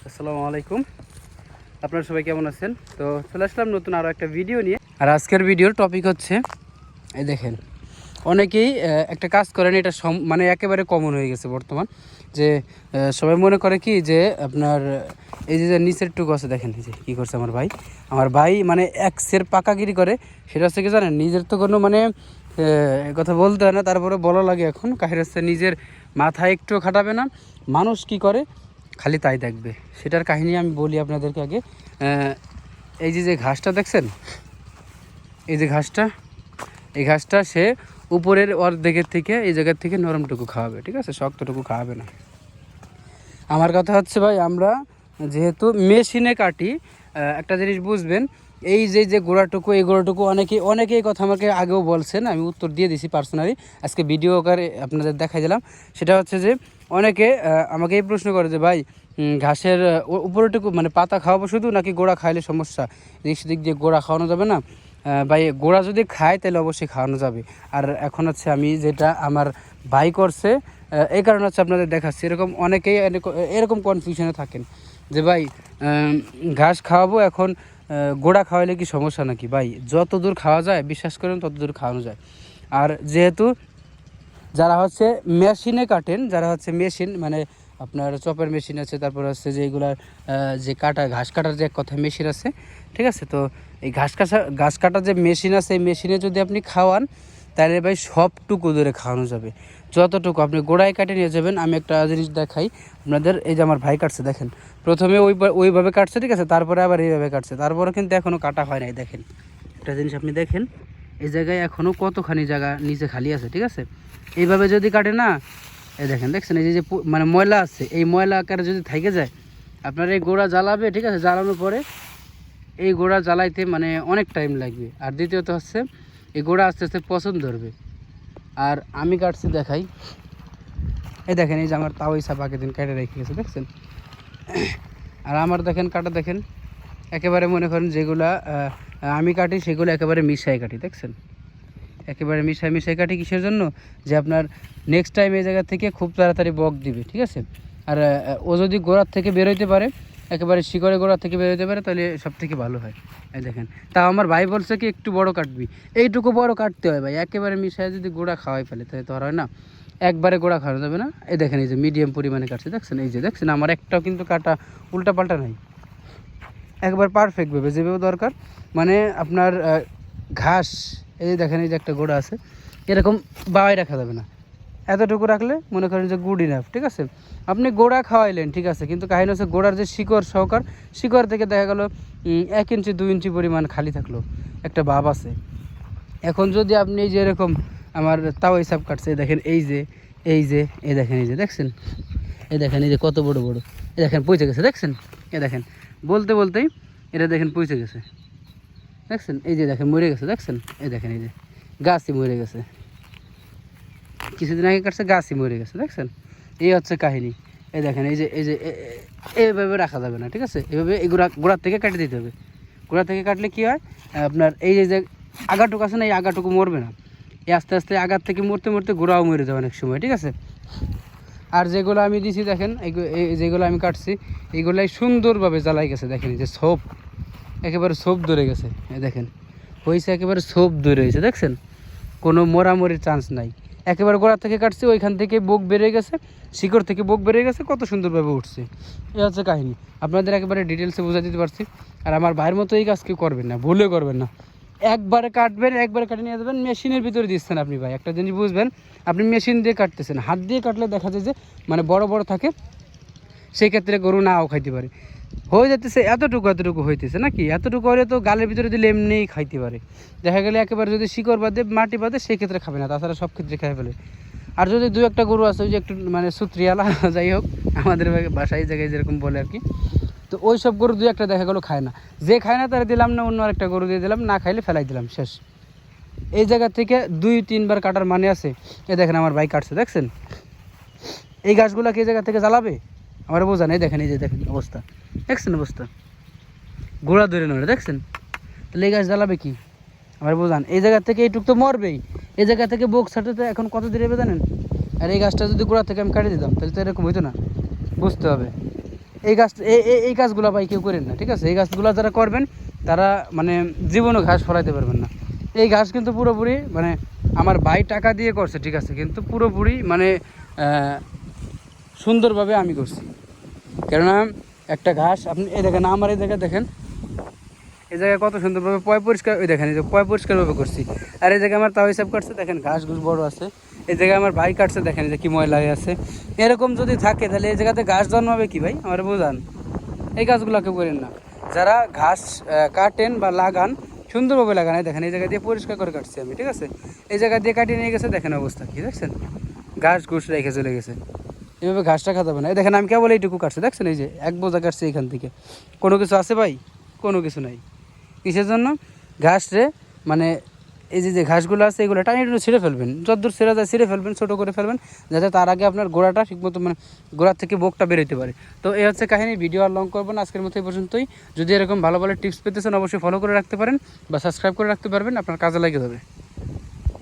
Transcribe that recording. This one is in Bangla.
আসসালামু আলাইকুম। আপনারা সবাই কেমন আছেন? তো চলে আসলাম নতুন আরও একটা ভিডিও নিয়ে। আর আজকের ভিডিওর টপিক হচ্ছে, এই দেখেন, অনেকেই একটা কাজ করেন, এটা মানে একেবারে কমন হয়ে গেছে বর্তমান। যে সবাই মনে করে কি যে আপনার এই যে নিচের টুকু আছে, দেখেন এই যে কী করছে আমার ভাই মানে এক্সের পাকাগিরি করে। সেটা হচ্ছে কি জানেন, নিজের তো কোনো মানে কথা বলতে হয় না, তারপরে বলা লাগে এখন কাহির হচ্ছে নিজের মাথায় একটু খাটাবে না, মানুষ কি করে খালি তাই দেখবে। সেটার কাহিনী আমি বলি আপনাদেরকে আগে। এই যে ঘাসটা দেখছেন, এই যে ঘাসটা, এই ঘাসটা সে উপরের অর্ধেকের থেকে এই জায়গার থেকে নরমটুকু খাওয়াবে, ঠিক আছে, শক্তটুকু খাওয়াবে না। আমার কথা হচ্ছে ভাই, আমরা যেহেতু মেশিনে কাটি, একটা জিনিস বুঝবেন, এই যে গোড়াটুকু, এই গোড়াটুকু অনেকেই কথা আমাকে আগেও বলছেন, আমি উত্তর দিয়ে দিছি পার্সোনালি, আজকে ভিডিও আকারে আপনাদের দেখাই দিলাম। সেটা হচ্ছে যে অনেকে আমাকে এই প্রশ্ন করে যে ভাই, ঘাসের উপরেটুকু মানে পাতা খাওয়াবো শুধু, নাকি গোড়া খাইলে সমস্যা, দিক দিয়ে গোড়া খাওয়ানো যাবে না? ভাই, গোড়া যদি খায় তাহলে অবশ্যই খাওয়ানো যাবে। আর এখন হচ্ছে আমি যেটা আমার ভাই করছে, এই কারণে হচ্ছে আপনাদের দেখাচ্ছি। এরকম অনেকেই এরকম কনফিউশনে থাকেন যে ভাই ঘাস খাওয়াবো, এখন গোড়া খাওয়াইলে কি সমস্যা নাকি? ভাই, যত দূর খাওয়া যায় বিশ্বাস করেন তত দূর খাওয়ানো যায়। আর যেহেতু যারা হচ্ছে মেশিনে কাটেন, যারা হচ্ছে মেশিন মানে আপনার চপের মেশিন আছে, তারপর হচ্ছে যে এগুলার যে ঘাস কাটার যে এক কথায় মেশিন আছে, ঠিক আছে, তো এই ঘাস কাটার যে মেশিন আছে, এই মেশিনে যদি আপনি খাওয়ান তাহলে ভাই সবটুকু দূরে খাওয়ানো যাবে। যতটুকু আপনি গোড়ায় কাটে নিয়ে যাবেন। আমি একটা জিনিস দেখাই আপনাদের, এই যে আমার ভাই কাটছে, দেখেন, প্রথমে ওইভাবে কাটছে, ঠিক আছে, তারপরে আবার এইভাবে কাটছে, তারপরে কিন্তু এখনও কাটা হয় নাই। দেখেন একটা জিনিস আপনি দেখেন, এই জায়গায় এখনও কতখানি জায়গা নিচে খালি আছে, ঠিক আছে। এইভাবে যদি কাটে না, এই দেখছেন, এই যে মানে ময়লা আছে, এই ময়লা আকারে যদি থেকে যায়, আপনার এই গোড়া জ্বালাবে, ঠিক আছে, জ্বালানোর পরে এই গোড়া জ্বালাইতে মানে অনেক টাইম লাগবে। আর দ্বিতীয়ত হচ্ছে এই গোড়া আস্তে আস্তে পছন্দ ধরবে। আর আমি কাটছি দেখাই, এই দেখেন, এই যে আমার তাও সাপ আগের দিন কেটে রেখে গেছে, দেখছেন। আর আমার দেখেন কাটা, দেখেন একেবারে মনে করেন যেগুলা আমি কাটি সেগুলো একেবারে মিশাই কাটি, দেখছেন, একেবারে মিশাই কাটি। কিসের জন্য? যে আপনার নেক্সট টাইম এই জায়গা থেকে খুব তাড়াতাড়ি বক দিবে, ঠিক আছে। আর ও যদি গোড়ার থেকে বেরোইতে পারে, একেবারে শিকড়ে গোড়ার থেকে বেরোতে পারে, তাহলে সব থেকে ভালো হয়। এই দেখেন, তা আমার ভাই বলছে কি একটু বড় কাটবি, এইটুকু বড় কাটতে হয় ভাই। একেবারে মিশায় যদি গোড়া খাওয়াই ফেলে তাহলে তো আর হয় না, একবারে গোড়া খাওয়া যাবে না। এই দেখেন, এই যে মিডিয়াম পরিমাণে কাটছে, দেখছেন, এই যে দেখছেন, আমার একটাও কিন্তু কাটা উল্টা পাল্টা নাই, একবার পারফেক্টভাবে যেভাবে দরকার। মানে আপনার ঘাস, এই যে দেখেন, এই যে একটা গোড়া আছে, এরকম বাওয়াই রাখা যাবে না, এতটুকু রাখলে মনে করেন যে গুড ইনাফ, ঠিক আছে। আপনি গোড়া খাওয়াইলেন, ঠিক আছে, কিন্তু কাহিনী হচ্ছে গোড়ার যে শিকড় থেকে দেখা গেল 1 ইঞ্চি 2 ইঞ্চি পরিমাণ খালি থাকলো, একটা ভাব আছে। এখন যদি আপনি এই যে এরকম আমার তাও হিসাব কাটছে, দেখেন, এই দেখেন, এই যে দেখছেন, এই দেখেন, এই যে কত বড় বড়, এই দেখেন পচে গেছে, দেখছেন, এই দেখেন, বলতেই এটা দেখেন পচে গেছে, দেখছেন, এই যে দেখেন মরে গেছে, দেখছেন, এই দেখেন, এই যে গাছই মরে গেছে, কিছুদিন আগে কাটছে গাছই মরে গেছে, দেখছেন। এই হচ্ছে কাহিনী। এই দেখেন, এইভাবে রাখা যাবে না, ঠিক আছে, এইভাবে এই গোড়ার থেকে কাটে দিতে হবে। গোড়া থেকে কাটলে কি হয়, আপনার এই যে আগাটুকু আছে না, এই আগাটুকু মরবে না, এই আস্তে আস্তে আগার থেকে মরতে গোড়াও মরে যাবে অনেক সময়, ঠিক আছে। আর যেগুলো আমি দিছি দেখেন, যেগুলো আমি কাটছি, এইগুলাই সুন্দরভাবে জ্বালাই গেছে, দেখেন, এই যে সোপ, একেবারে সোপ ধরে গেছে, এই দেখেন হয়েছে, একেবারে সোপ ধরে হয়েছে, দেখছেন, কোনো মরামরির চান্স নাই। একেবারে গোড়া থেকে কাটছি, ওইখান থেকে বোক বেরিয়ে গেছে, শিকড় থেকে বোক বেরিয়ে গেছে, কত সুন্দরভাবে উঠছে। এই হচ্ছে কাহিনী, আপনাদের একেবারে ডিটেলসে বুঝা দিতে পারছি। আর আমার ভাইয়ের মতো এই কাজ কেউ করবেন না, ভুলে করবেন না। একবারে কাটবেন, একবারে কাটে নিয়ে যাবেন, মেশিনের ভিতরে দিচ্ছেন আপনি। ভাই, একটা জিনিস বুঝবেন, আপনি মেশিন দিয়ে কাটতেছেন, হাত দিয়ে কাটলে দেখা যায় যে মানে বড় বড় থাকে, সেই ক্ষেত্রে গরু নাও খাইতে পারে। হয়ে যেতেছে এতটুকু হইতেছে নাকি, এতটুকু হলে তো গালের ভিতরে দিলে এমনিই খাইতে পারে। দেখা গেলে একেবারে যদি শিকড় বাদে মাটি বাদে সেই ক্ষেত্রে খাবে না, তাছাড়া সব ক্ষেত্রে খাই ফেলে। আর যদি 2-1টা গরু আছে ওই যে একটু মানে সুত্রিয়ালা, যাই হোক, আমাদের বাসায় জায়গায় যেরকম বলে আর কি, তো ওই সব গরু 2-1টা দেখা গেলো খায় না, যে খায় না তারা দিলাম না, অন্য আরেকটা গরু দিয়ে দিলাম, না খাইলে ফেলাই দিলাম, শেষ। এই জায়গা থেকে 2-3 বার কাটার মানে আছে। এ দেখেন আমার ভাই কাটছে, দেখছেন, এই গাছগুলোকে এই জায়গা থেকে জ্বালাবে, আমার বোঝা নেই। দেখেন, এই যে দেখেন অবস্থা, দেখছেন অবস্থা, গোড়া ধরে নড়ে, দেখছেন, তাহলে এই গাছ জ্বালাবে কি? আমার বোঝান, এই জায়গা থেকে এইটুক তো মরবেই, এই জায়গা থেকে বোক ছাড়তে এখন কত দূরে জানেন। আর এই গাছটা যদি গোড়া থেকে আমি কাটে দিতাম তাহলে তো এরকম হইতো না, বুঝতে হবে। এই গাছ এই গাছগুলো ভাই কেউ করেন না, ঠিক আছে? এই গাছগুলো যারা করবেন তারা মানে জীবনও ঘাস ফলাইতে পারবেন না। এই ঘাস কিন্তু পুরোপুরি মানে আমার ভাই টাকা দিয়ে করছে, ঠিক আছে, কিন্তু পুরোপুরি মানে সুন্দরভাবে আমি করছি। কেননা একটা ঘাস আপনি এই দেখেন, আমার এই জায়গায় দেখেন, এই জায়গায় কত সুন্দরভাবে পয় পরিষ্কার, ওই দেখেন এই যে পয় পরিষ্কারভাবে করছি। আর এই জায়গায় আমার তাও হিসাব কাটছে, দেখেন ঘাস ঘুষ বড় আছে। এই জায়গায় আমার ভাই কাটছে, দেখেন যে কি ময়লা হয়ে আছে। এরকম যদি থাকে তাহলে এই জায়গাতে ঘাস জন্মাবে কি ভাই? আমার বোঝান। এই গাছগুলোকে করেন না। যারা ঘাস কাটেন বা লাগান, সুন্দরভাবে লাগান। এই দেখেন এই জায়গা দিয়ে পরিষ্কার করে কাটছি আমি, ঠিক আছে? এই জায়গা দিয়ে কাটিয়ে নিয়ে গেছে, দেখেন অবস্থা কি দেখছেন, ঘাস ঘুষ রেখে চলে গেছে। এভাবে ঘাসটা খাওয়া যাবে না। এই দেখেন আমি কেবল এইটুকু কাটছি, দেখছেন এই যে এক বোঝা কাটছি এখান থেকে। কোনো কিছু আছে ভাই? কোনো কিছু নাই। কিসের জন্য? ঘাস রে মানে এই যে ঘাসগুলো আছে এগুলো টানি টানি ছিঁড়ে ফেলবেন, যতদূর ছেঁড়া যায় ছিঁড়ে ফেলবেন, ছোটো করে ফেলবেন, যাতে তার আগে আপনার গোড়াটা ঠিকমতো মানে গোড়ার থেকে বোকটা বেরোতে পারে। তো এই হচ্ছে কাহিনী। ভিডিও আর লং করবো না, আজকের মতো এই পর্যন্তই। যদি এরকম ভালো ভালো টিপস পেতেছেন অবশ্যই ফলো করে রাখতে পারেন বা সাবস্ক্রাইব করে রাখতে পারবেন, আপনার কাজে লাগে যাবে।